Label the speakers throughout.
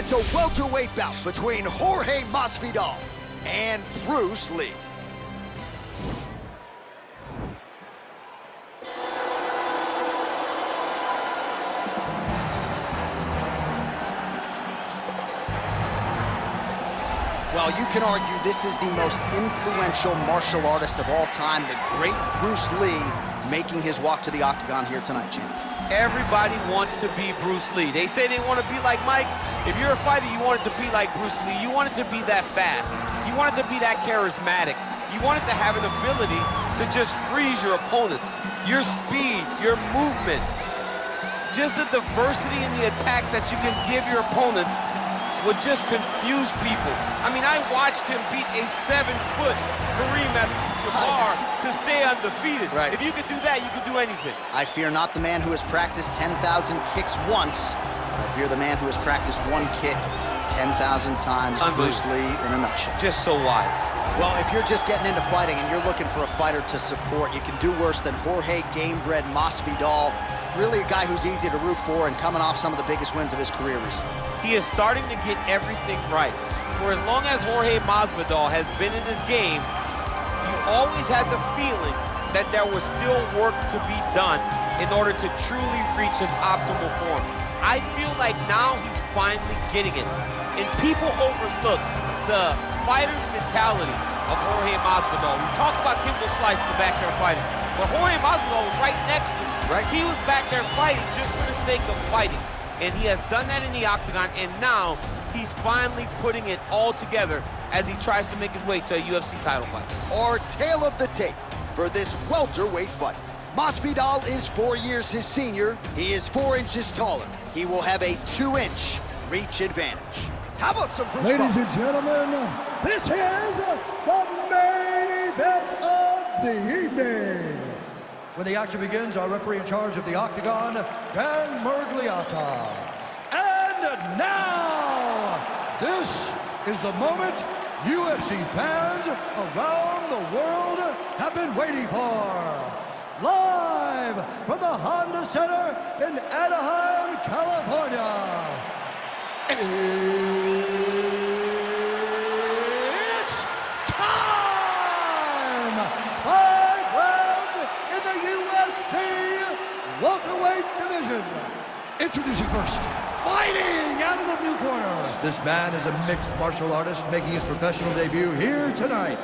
Speaker 1: It's a welterweight bout between Jorge Masvidal and Bruce Lee. Well, you can argue this is the most influential martial artist of all time, the great Bruce Lee, making his walk to the octagon here tonight, champ.
Speaker 2: Everybody wants to be Bruce Lee. They say they want to be like Mike. If you're a fighter, you want it to be like Bruce Lee. You want it to be that fast. You want it to be that charismatic. You want it to have an ability to just freeze your opponents. Your speed, your movement, just the diversity in the attacks that you can give your opponents would just confuse people. I mean, I watched him beat a 7-foot Kareem Abdul-Jabbar to stay undefeated.
Speaker 1: Right.
Speaker 2: If you could do that, you could do anything.
Speaker 1: I fear not the man who has practiced 10,000 kicks once, but I fear the man who has practiced one kick 10,000 times. Bruce Lee in a nutshell.
Speaker 2: Just so wise.
Speaker 1: Well, if you're just getting into fighting and you're looking for a fighter to support, you can do worse than Jorge Gamebred Masvidal. Really a guy who's easy to root for and coming off some of the biggest wins of his career recently.
Speaker 2: He is starting to get everything right. For as long as Jorge Masvidal has been in this game, you always had the feeling that there was still work to be done in order to truly reach his optimal form. I feel like now he's finally getting it. And people overlook the fighter's mentality of Jorge Masvidal. We talk about Kimbo Slice in the back there fighting, but Jorge Masvidal was right next to him.
Speaker 1: Right.
Speaker 2: He was back there fighting just for the sake of fighting. And he has done that in the octagon, and now he's finally putting it all together as he tries to make his way to a UFC title fight.
Speaker 1: Our tale of the tape for this welterweight fight. Masvidal is 4 years his senior. He is 4 inches taller. He will have a 2-inch reach advantage. How about some Bruce
Speaker 3: Ladies and gentlemen, this is the main event of the evening. When the action begins, our referee in charge of the octagon, Dan Murgliata. And now, this is the moment UFC fans around the world have been waiting for. Live from the Honda Center in Anaheim, California. It's time! 5 rounds in the UFC welterweight division. Introducing first, fighting out of the blue corner. This man is a mixed martial artist making his professional debut here tonight.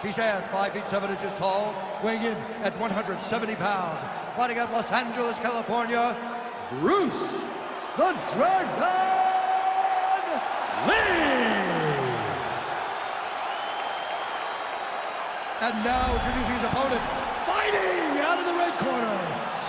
Speaker 3: He stands 5 feet 7 inches tall, weighing in at 170 pounds. Fighting out of Los Angeles, California, Bruce the Dragon Lee! And now introducing his opponent, fighting out of the red corner.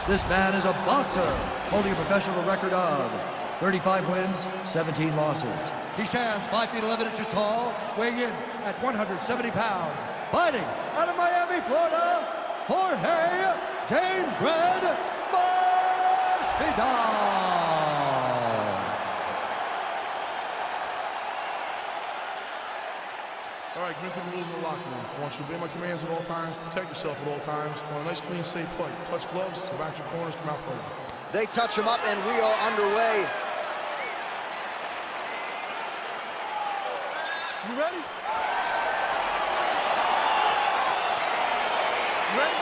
Speaker 3: This man is a boxer, holding a professional record of 35 wins, 17 losses. He stands 5 feet 11 inches tall, weighing in at 170 pounds. Fighting out of Miami, Florida, Jorge Gamebred Masvidal.
Speaker 4: All right, commit to the rules in the locker room. I want you to obey my commands at all times, protect yourself at all times. I want a nice, clean, safe fight. Touch gloves, back your corners, come out fighting.
Speaker 1: They touch him up, and we are underway.
Speaker 4: You ready? You ready?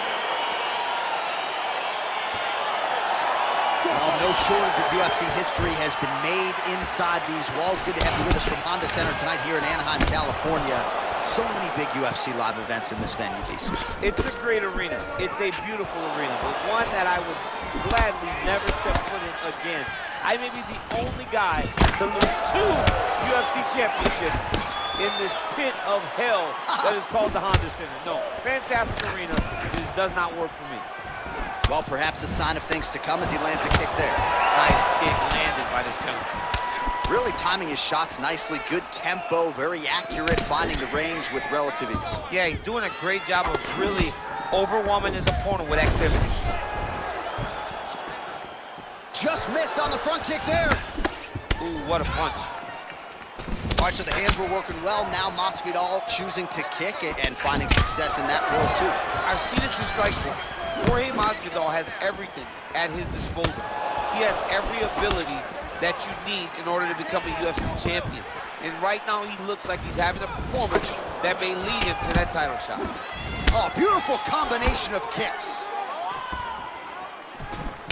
Speaker 1: Well, no shortage of UFC history has been made inside these walls. Good to have you with us from Honda Center tonight here in Anaheim, California. So many big UFC live events in this venue, DC.
Speaker 2: It's a great arena. It's a beautiful arena, but one that I would gladly never step foot in again. I may be the only guy to lose 2 UFC championships in this pit of hell that is called the Honda Center. No, fantastic arena. This does not work for me.
Speaker 1: Well, perhaps a sign of things to come as he lands a kick there.
Speaker 2: Nice kick landed by the chunk.
Speaker 1: Really timing his shots nicely. Good tempo, very accurate, finding the range with relative ease.
Speaker 2: Yeah, he's doing a great job of really overwhelming his opponent with activity.
Speaker 1: Just missed on the front kick there.
Speaker 2: Ooh, what a punch.
Speaker 1: All right, so the hands were working well. Now Masvidal choosing to kick and finding success in that role, too.
Speaker 2: I've seen this in strike force. Jorge Masvidal has everything at his disposal. He has every ability that you need in order to become a UFC champion. And right now, he looks like he's having a performance that may lead him to that title shot.
Speaker 1: Oh, beautiful combination of kicks.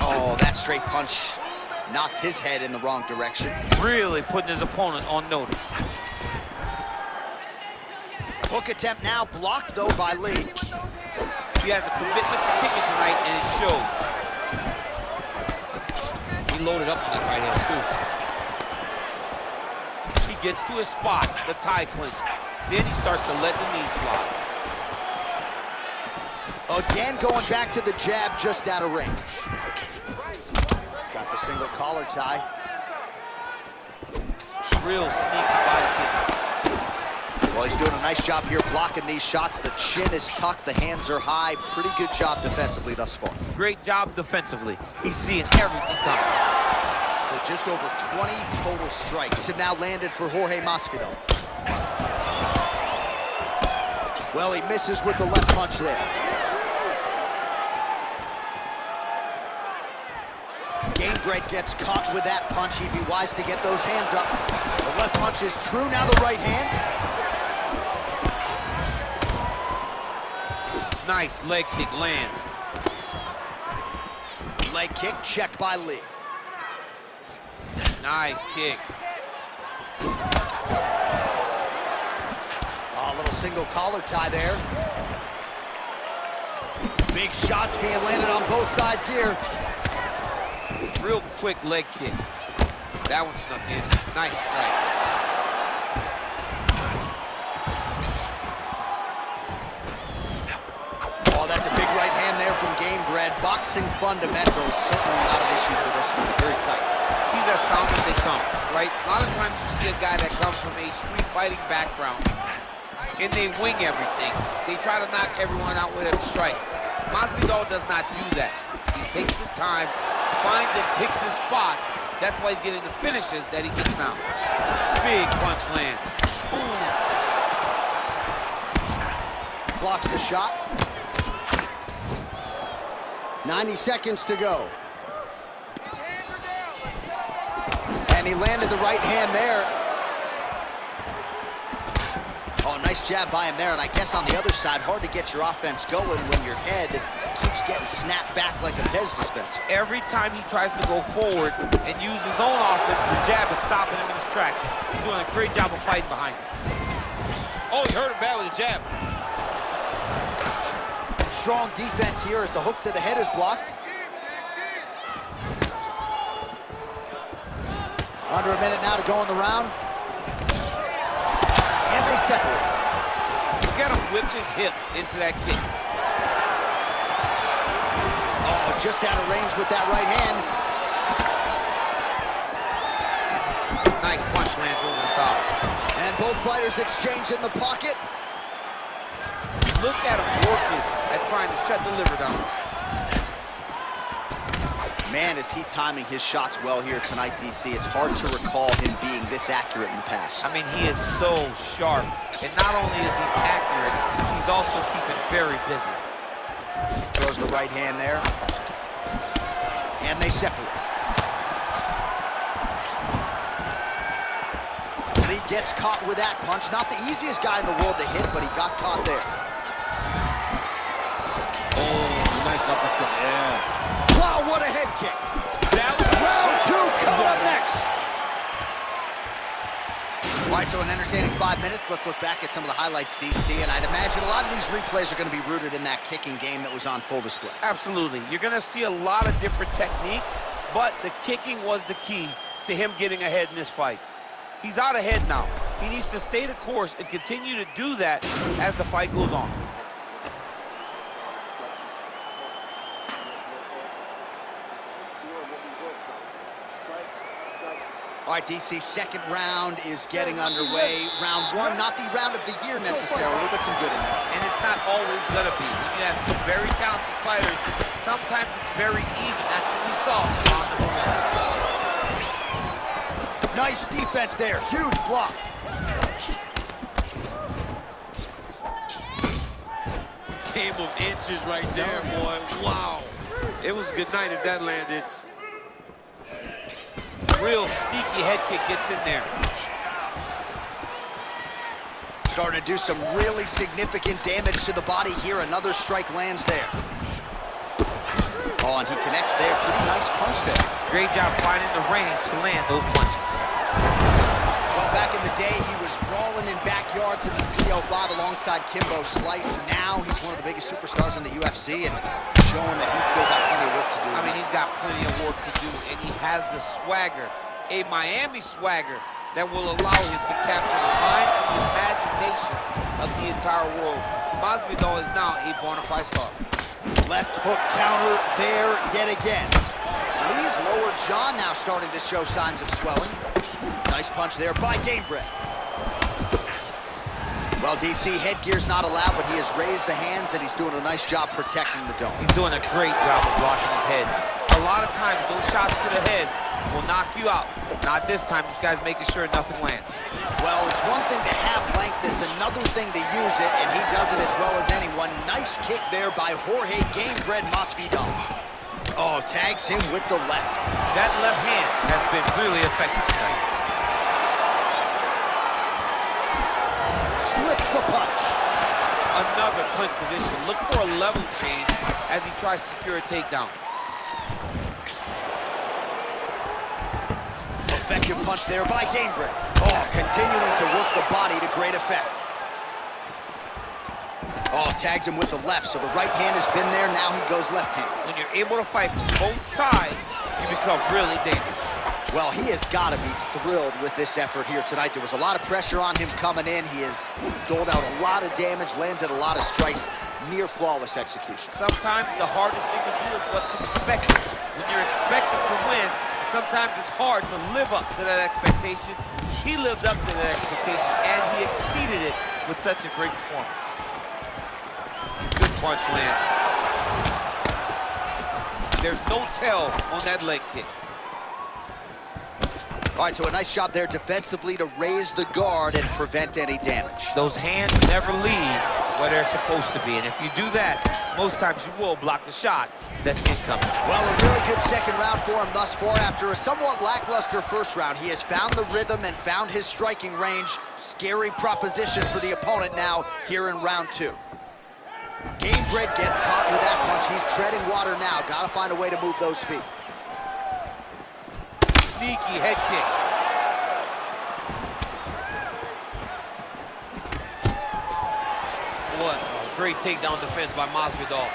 Speaker 1: Oh, that straight punch knocked his head in the wrong direction.
Speaker 2: Really putting his opponent on notice.
Speaker 1: Hook attempt now blocked, though, by Lee.
Speaker 2: He has a commitment to kicking tonight, and it shows. He loaded up on that right hand, too. He gets to his spot, the tie clinch. Then he starts to let the knees fly.
Speaker 1: Again, going back to the jab just out of range. Got the single collar tie.
Speaker 2: Real sneaky body kick.
Speaker 1: Well, he's doing a nice job here blocking these shots. The chin is tucked, the hands are high. Pretty good job defensively thus far.
Speaker 2: Great job defensively. He's seeing everything coming.
Speaker 1: So just over 20 total strikes have now landed for Jorge Masvidal. Well, he misses with the left punch there. Gamebred gets caught with that punch. He'd be wise to get those hands up. The left punch is true, now the right hand.
Speaker 2: Nice leg kick lands.
Speaker 1: Leg kick checked by Lee.
Speaker 2: Nice kick.
Speaker 1: Oh, a little single collar tie there. Big shots being landed on both sides here.
Speaker 2: Real quick leg kick. That one snuck in. Nice strike.
Speaker 1: Oh, that's a big right hand there from Gamebred. Boxing fundamentals, certainly not an issue for this one. Very tight.
Speaker 2: He's as sound as they come, right? A lot of times you see a guy that comes from a street fighting background and they wing everything. They try to knock everyone out with a strike. Masvidal does not do that. He takes his time, finds and picks his spots. That's why he's getting the finishes that he gets now. Big punch land. Boom.
Speaker 1: Blocks the shot. 90 seconds to go. And he landed the right hand there. Oh, nice jab by him there. And I guess on the other side, hard to get your offense going when your head keeps getting snapped back like a Pez dispenser.
Speaker 2: Every time he tries to go forward and use his own offense, the jab is stopping him in his tracks. He's doing a great job of fighting behind him. Oh, he hurt him bad with the jab.
Speaker 1: Strong defense here as the hook to the head is blocked. Under a minute now to go in the round. And they separate.
Speaker 2: Look at him whip his hip into that kick.
Speaker 1: Oh, just out of range with that right hand.
Speaker 2: Nice punch lands over the top.
Speaker 1: And both fighters exchange in the pocket.
Speaker 2: Look at him working at trying to shut the liver down.
Speaker 1: Man, is he timing his shots well here tonight, DC. It's hard to recall him being this accurate in the past.
Speaker 2: I mean, he is so sharp. And not only is he accurate, he's also keeping very busy.
Speaker 1: Throws the right hand there. And they separate. Lee gets caught with that punch. Not the easiest guy in the world to hit, but he got caught there.
Speaker 2: Oh, nice uppercut, yeah.
Speaker 1: Wow, what a head kick. Round two coming up next. All right, so an entertaining 5 minutes. Let's look back at some of the highlights, DC, and I'd imagine a lot of these replays are going to be rooted in that kicking game that was on full display.
Speaker 2: Absolutely. You're going to see a lot of different techniques, but the kicking was the key to him getting ahead in this fight. He's out ahead now. He needs to stay the course and continue to do that as the fight goes on.
Speaker 1: All right, DC, second round is getting underway. Round one, not the round of the year necessarily, but some good in there.
Speaker 2: And it's not always gonna be. When you have two very talented fighters, sometimes it's very even. That's what we saw in round number one.
Speaker 1: Nice defense there, huge block.
Speaker 2: Game of inches right there, boy. Wow. It was a good night if that landed. real sneaky head kick gets in there.
Speaker 1: Starting to do some really significant damage to the body here. Another strike lands there. Oh, and he connects there. Pretty nice punch there.
Speaker 2: Great job finding the range to land those punches.
Speaker 1: Well, back in the day, he was brawling in backyards in the 305 alongside Kimbo Slice. Now he's one of the biggest superstars in the UFC and showing that he's still got plenty of work to do.
Speaker 2: I mean, he's got plenty of work to do, and he has the swagger, a Miami swagger, that will allow him to capture the mind and the imagination of the entire world. Masvidal is now a bona fide star.
Speaker 1: Left hook counter there yet again. Lee's lower jaw now starting to show signs of swelling. Nice punch there by Gamebred. Well, DC, headgear's not allowed, but he has raised the hands and he's doing a nice job protecting the dome.
Speaker 2: He's doing a great job of blocking his head. A lot of times, those shots to the head will knock you out. Not this time. This guy's making sure nothing lands.
Speaker 1: Well, it's one thing to have length, it's another thing to use it, and he does it as well as anyone. Nice kick there by Jorge Gamebred Masvidal. Oh, tags him with the left.
Speaker 2: That left hand has been really effective tonight.
Speaker 1: Slips the punch.
Speaker 2: Another punch position. Look for a level change as he tries to secure a takedown.
Speaker 1: Effective punch there by Gamebred. Oh, continuing to work the body to great effect. Oh, tags him with the left, so the right hand has been there, now he goes left hand.
Speaker 2: When you're able to fight from both sides, you become really dangerous.
Speaker 1: Well, he has got to be thrilled with this effort here tonight. There was a lot of pressure on him coming in. He has doled out a lot of damage, landed a lot of strikes, near flawless execution.
Speaker 2: Sometimes the hardest thing to do is what's expected. When you're expected to win, sometimes it's hard to live up to that expectation. He lived up to that expectation, and he exceeded it with such a great performance. Good punch lands. There's no tell on that leg kick.
Speaker 1: All right, so a nice job there defensively to raise the guard and prevent any damage.
Speaker 2: Those hands never leave where they're supposed to be, and if you do that, most times you will block the shot that's incoming.
Speaker 1: Well, a really good second round for him thus far. After a somewhat lackluster first round, he has found the rhythm and found his striking range. Scary proposition for the opponent now here in round two. Gamebred gets caught with that punch. He's treading water now. Got to find a way to move those feet.
Speaker 2: Sneaky head kick. What a great takedown defense by Masvidal.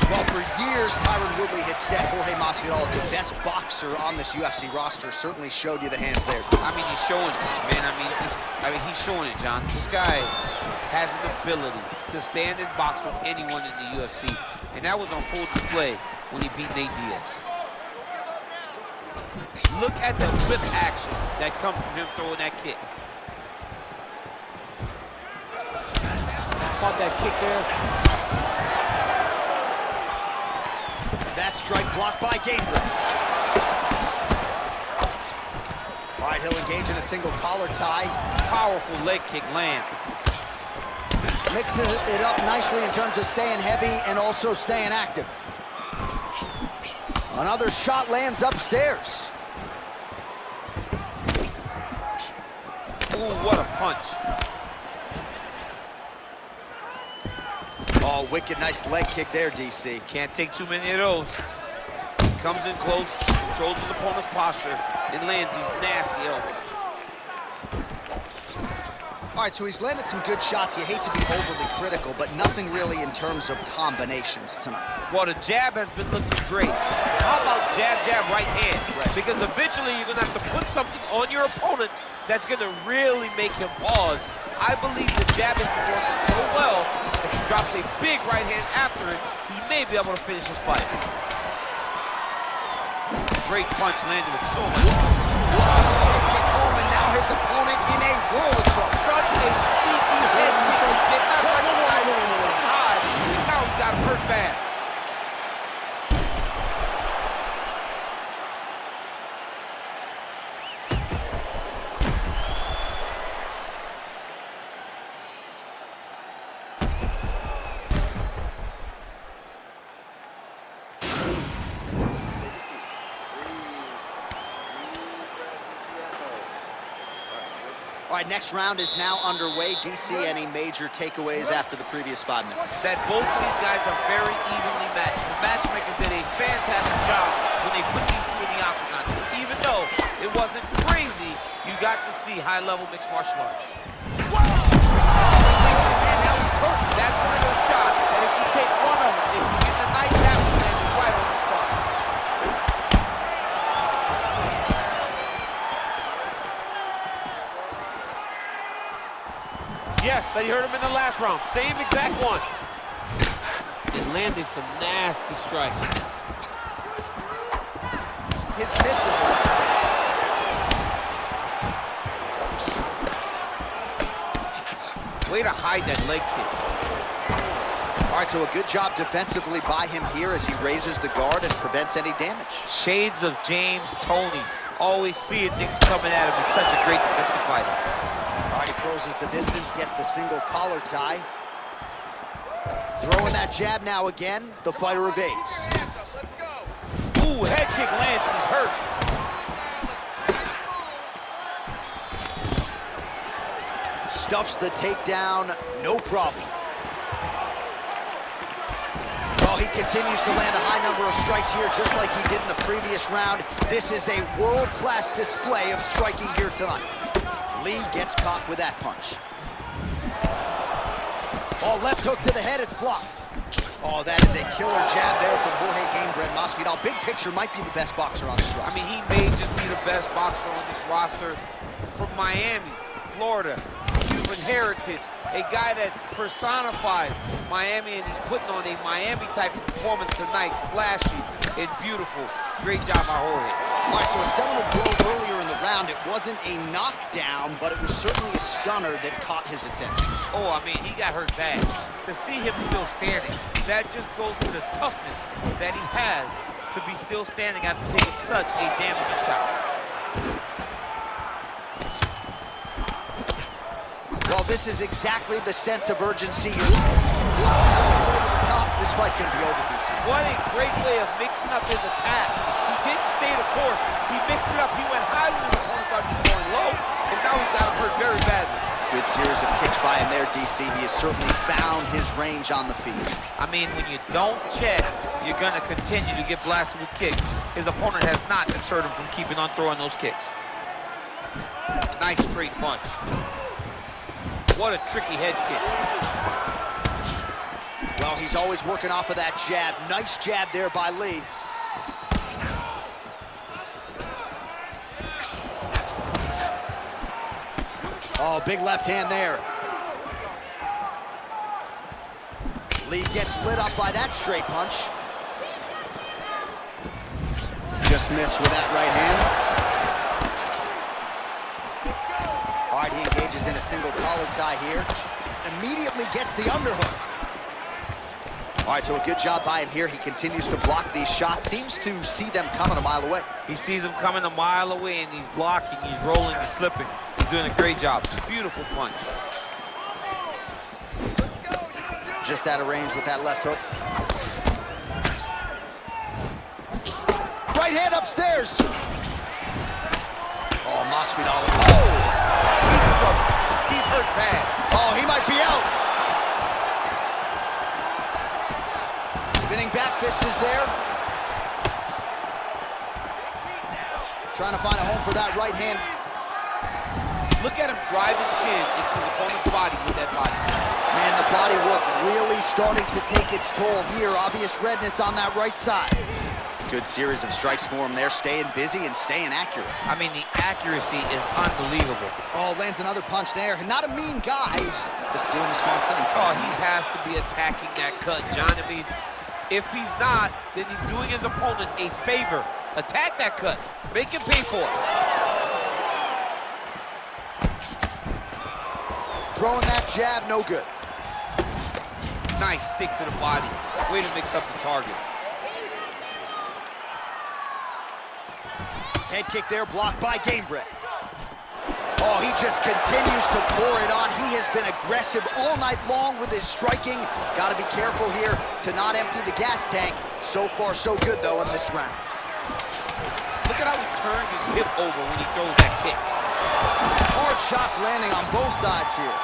Speaker 1: Well, for years, Tyron Woodley had said Jorge Masvidal is the best boxer on this UFC roster. Certainly showed you the hands there.
Speaker 2: I mean, he's showing it, man. I mean, he's showing it, John. This guy has an ability to stand and box with anyone in the UFC, and that was on full display when he beat Nate Diaz. Look at the flip action that comes from him throwing that kick. Caught that kick there.
Speaker 1: That strike blocked by Gamebred. All right, he'll engage in a single collar tie.
Speaker 2: Powerful leg kick lands.
Speaker 1: Mixes it up nicely in terms of staying heavy and also staying active. Another shot lands upstairs.
Speaker 2: Ooh, what a punch.
Speaker 1: Oh, wicked nice leg kick there, DC.
Speaker 2: Can't take too many of those. Comes in close, controls his opponent's posture, and lands these nasty elbows.
Speaker 1: All right, so he's landed some good shots. You hate to be overly critical, but nothing really in terms of combinations tonight.
Speaker 2: Well, the jab has been looking great. How about jab, jab, right hand?
Speaker 1: Right.
Speaker 2: Because eventually you're going to have to put something on your opponent that's going to really make him pause. I believe the jab has been working so well, if he drops a big right hand after it, he may be able to finish his fight. Great punch landed with so much.
Speaker 1: Kick home, and now his opponent in a world of trouble.
Speaker 2: Such a sneaky head kick. He did not recognize it was high. Now he's got him hurt bad.
Speaker 1: All right, next round is now underway. DC, any major takeaways after the previous 5 minutes?
Speaker 2: That both of these guys are very evenly matched. The matchmakers did a fantastic job when they put these two in the octagon. So even though it wasn't crazy, you got to see high-level mixed martial arts.
Speaker 1: Whoa! And now he's hurt.
Speaker 2: That's one of those shots, and if you take one of them, if you get the nightcap, then you're right on the spot. Yes, they hurt him in the last round. Same exact one. And landed some nasty strikes.
Speaker 1: His misses are on the table.
Speaker 2: Way to hide that leg kick.
Speaker 1: All right, so a good job defensively by him here as he raises the guard and prevents any damage.
Speaker 2: Shades of James Toney. Always seeing things coming at him. He's such a great defensive fighter.
Speaker 1: All right, he closes the distance, gets the single collar tie. Throwing that jab now again. The fighter evades.
Speaker 2: Let's go. Ooh, head kick lands. He's hurt.
Speaker 1: Stuffs the takedown, no problem. Well, he continues to land a high number of strikes here, just like he did in the previous round. This is a world-class display of striking here tonight. Lee gets caught with that punch. Oh, left hook to the head, it's blocked. Oh, that is a killer jab there from Jorge Masvidal. Big picture, might be the best boxer on this roster.
Speaker 2: I mean, he may just be the best boxer on this roster from Miami, Florida, Cuban heritage, a guy that personifies Miami, and he's putting on a Miami type of performance tonight. Flashy and beautiful. Great job by Jorge.
Speaker 1: All right, so a seminal blow earlier in the round. It wasn't a knockdown, but it was certainly a stunner that caught his attention.
Speaker 2: Oh, I mean, he got hurt bad. To see him still standing, that just goes to the toughness that he has to be still standing after taking such a damaging shot.
Speaker 1: Well, this is exactly the sense of urgency you're over the top. This fight's gonna be over, DC.
Speaker 2: What a great way of mixing up his attack. He didn't stay the course. He mixed it up. He went high when his opponent thought he was going low, and now he's got him hurt very badly.
Speaker 1: Good series of kicks by him there, DC. He has certainly found his range on the feet.
Speaker 2: I mean, when you don't check, you're gonna continue to get blasted with kicks. His opponent has not deterred him from keeping on throwing those kicks. Nice straight punch. What a tricky head kick.
Speaker 1: Well, he's always working off of that jab. Nice jab there by Lee. Oh, big left hand there. Lee gets lit up by that straight punch. Just missed with that right hand. All right, he engages in a single collar tie here. Immediately gets the underhook. All right, so a good job by him here. He continues to block these shots. Seems to see them coming a mile away.
Speaker 2: He sees them coming a mile away, and he's blocking, he's rolling, he's slipping. He's doing a great job. Beautiful punch.
Speaker 1: Just out of range with that left hook. Right hand upstairs. Oh, Masvidal. Oh!
Speaker 2: He's in trouble. He's hurt bad.
Speaker 1: Oh, he might be out. Spinning back fist is there. Trying to find a home for that right hand.
Speaker 2: Look at him drive his shin into his opponent's body with that body.
Speaker 1: Man, the body work really starting to take its toll here. Obvious redness on that right side. Good series of strikes for him there, staying busy and staying accurate.
Speaker 2: I mean, the accuracy is unbelievable.
Speaker 1: Oh, lands another punch there. Not a mean guy, he's just doing the smart thing.
Speaker 2: Oh, he has to be attacking that cut, John. I mean, if he's not, then he's doing his opponent a favor. Attack that cut. Make him pay for it.
Speaker 1: Throwing that jab, no good.
Speaker 2: Nice stick to the body. Way to mix up the target.
Speaker 1: Head kick there, blocked by Gamebred. Oh, he just continues to pour it on. He has been aggressive all night long with his striking. Got to be careful here to not empty the gas tank. So far, so good, though, in this round.
Speaker 2: Look at how he turns his hip over when he throws that kick.
Speaker 1: Hard shots landing on both sides here.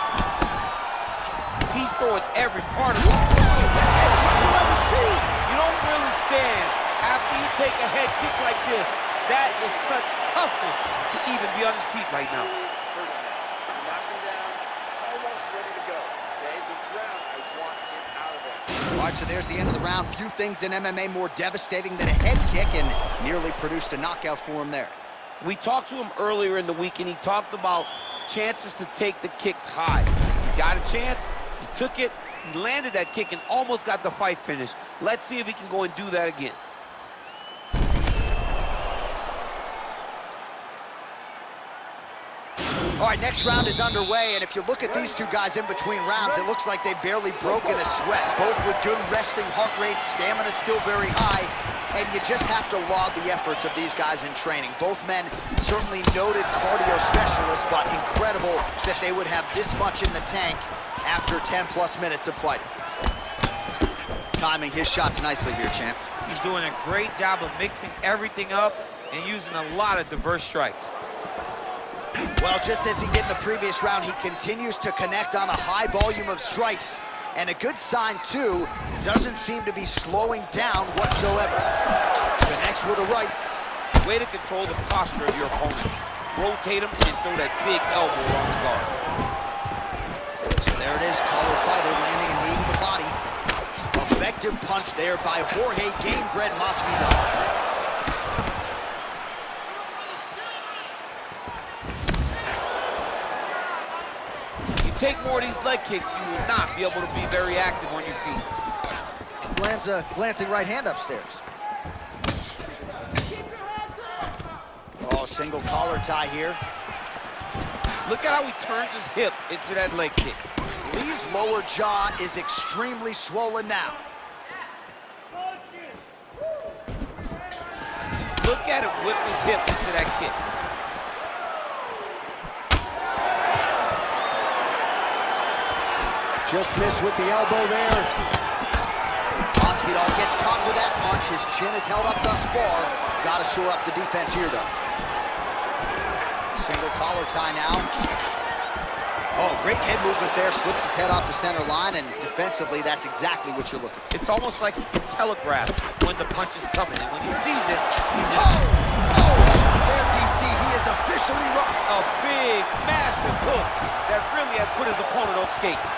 Speaker 2: He's throwing every part of it.
Speaker 1: Best head kick you'll ever see.
Speaker 2: You don't really stand after you take a head kick like this. That is such toughness to even be on his feet right now.
Speaker 5: Knock him down, almost ready to go. Okay, this round, I want him out of there.
Speaker 1: All right, so there's the end of the round. Few things in MMA more devastating than a head kick, and nearly produced a knockout for him there.
Speaker 2: We talked to him earlier in the week, and he talked about chances to take the kicks high. He got a chance, he took it, he landed that kick, and almost got the fight finished. Let's see if he can go and do that again.
Speaker 1: All right, next round is underway, and if you look at these two guys in between rounds, it looks like they've barely broken a sweat. Both with good resting heart rates, stamina still very high, and you just have to laud the efforts of these guys in training. Both men certainly noted cardio specialists, but incredible that they would have this much in the tank after 10-plus minutes of fighting. Timing his shots nicely here, champ.
Speaker 2: He's doing a great job of mixing everything up and using a lot of diverse strikes.
Speaker 1: Well, just as he did in the previous round, he continues to connect on a high volume of strikes. And a good sign, too, doesn't seem to be slowing down whatsoever. Connects with a right.
Speaker 2: Way to control the posture of your opponent. Rotate him and throw that big elbow on the guard.
Speaker 1: So there it is, taller fighter landing a knee to the body. Effective punch there by Jorge Gamebred Masvidal.
Speaker 2: Take more of these leg kicks, you will not be able to be very active on your feet.
Speaker 1: Lands a glancing right hand upstairs. Oh, single collar tie here.
Speaker 2: Look at how he turns his hip into that leg kick.
Speaker 1: Lee's lower jaw is extremely swollen now.
Speaker 2: Look at him whip his hip into that kick.
Speaker 1: Just missed with the elbow there. Masvidal gets caught with that punch. His chin is held up thus far. Got to shore up the defense here, though. Single collar tie now. Oh, great head movement there. Slips his head off the center line, and defensively, that's exactly what you're looking for.
Speaker 2: It's almost like he can telegraph when the punch is coming, and when he sees it, he just...
Speaker 1: Oh, there, DC. He is officially rocked.
Speaker 2: A big, massive hook that really has put his opponent on skates.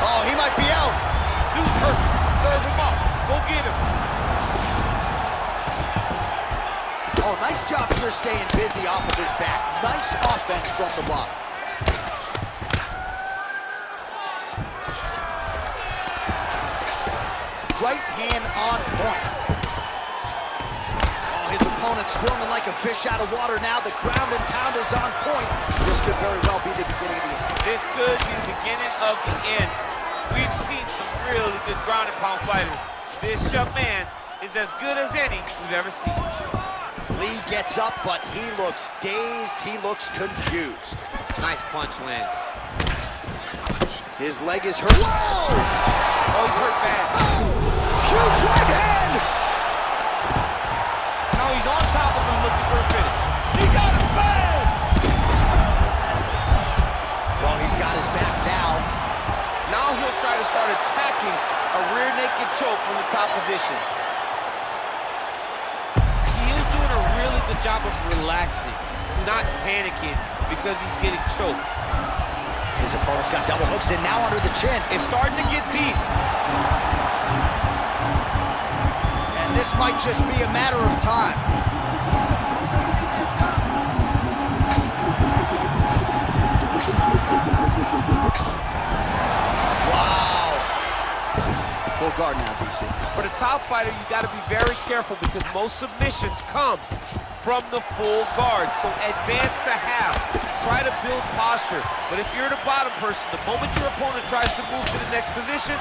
Speaker 1: Oh, he might be out.
Speaker 2: Dude's hurt. Serve him up. Go get him.
Speaker 1: Oh, nice job here staying busy off of his back. Nice offense from the bottom. Right hand on point. Oh, his opponent squirming like a fish out of water now. The ground and pound is on point. This could very well be the beginning of the end.
Speaker 2: This could be the beginning of the end. We've seen some really good ground and pound fighters. This young man is as good as any we've ever seen.
Speaker 1: Lee gets up, but he looks dazed. He looks confused.
Speaker 2: Nice punch lands.
Speaker 1: His leg is hurt. Whoa!
Speaker 2: Oh, he's hurt bad.
Speaker 1: Oh! Huge right hand!
Speaker 2: Now he's on top of him looking for a finish. He got him bad!
Speaker 1: Well, he's got his back now.
Speaker 2: Now he'll try to start attacking a rear naked choke from the top position. He is doing a really good job of relaxing, not panicking because he's getting choked.
Speaker 1: His opponent's got double hooks in now under the chin.
Speaker 2: It's starting to get deep.
Speaker 1: And this might just be a matter of time. Wow. Full guard now, DC.
Speaker 2: For the top fighter, you got to be very careful because most submissions come from the full guard. So advance to half. Try to build posture. But if you're the bottom person, the moment your opponent tries to move to the next position,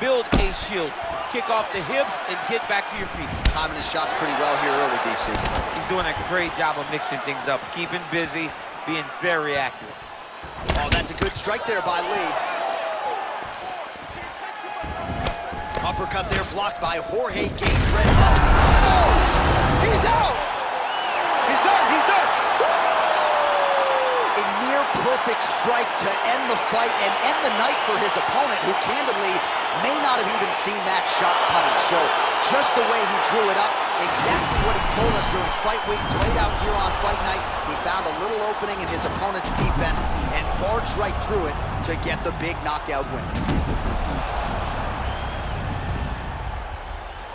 Speaker 2: build a shield. Kick off the hips and get back to your feet.
Speaker 1: Timing his shots pretty well here early, DC.
Speaker 2: He's doing a great job of mixing things up, keeping busy, being very accurate.
Speaker 1: Oh, that's a good strike there by Lee. Uppercut there blocked by Jorge Gamebred Masvidal. goes. He's out.
Speaker 2: He's done. He's done.
Speaker 1: A near-perfect strike to end the fight and end the night for his opponent, who candidly may not have even seen that shot coming. So just the way he drew it up, exactly what he told us during fight week, played out here on fight night. He found a little opening in his opponent's defense and barged right through it to get the big knockout win.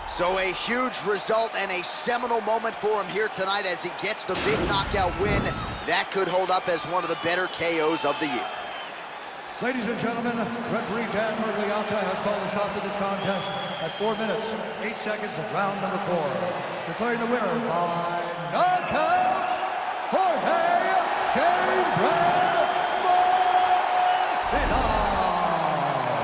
Speaker 1: So a huge result and a seminal moment for him here tonight as he gets the big knockout win. That could hold up as one of the better KOs of the year.
Speaker 3: Ladies and gentlemen, referee Dan Murgliata has called a stop to this contest at 4 minutes, 8 seconds of round number 4. Declaring the winner by knockout, Jorge Masvidal.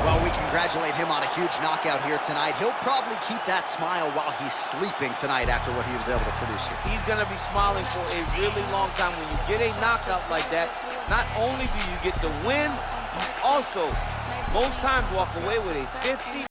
Speaker 1: Well, we congratulate him on a huge knockout here tonight. He'll probably keep that smile while he's sleeping tonight after what he was able to produce here.
Speaker 2: He's going to be smiling for a really long time. When you get a knockout like that, not only do you get the win, you also, most times, walk away with a 50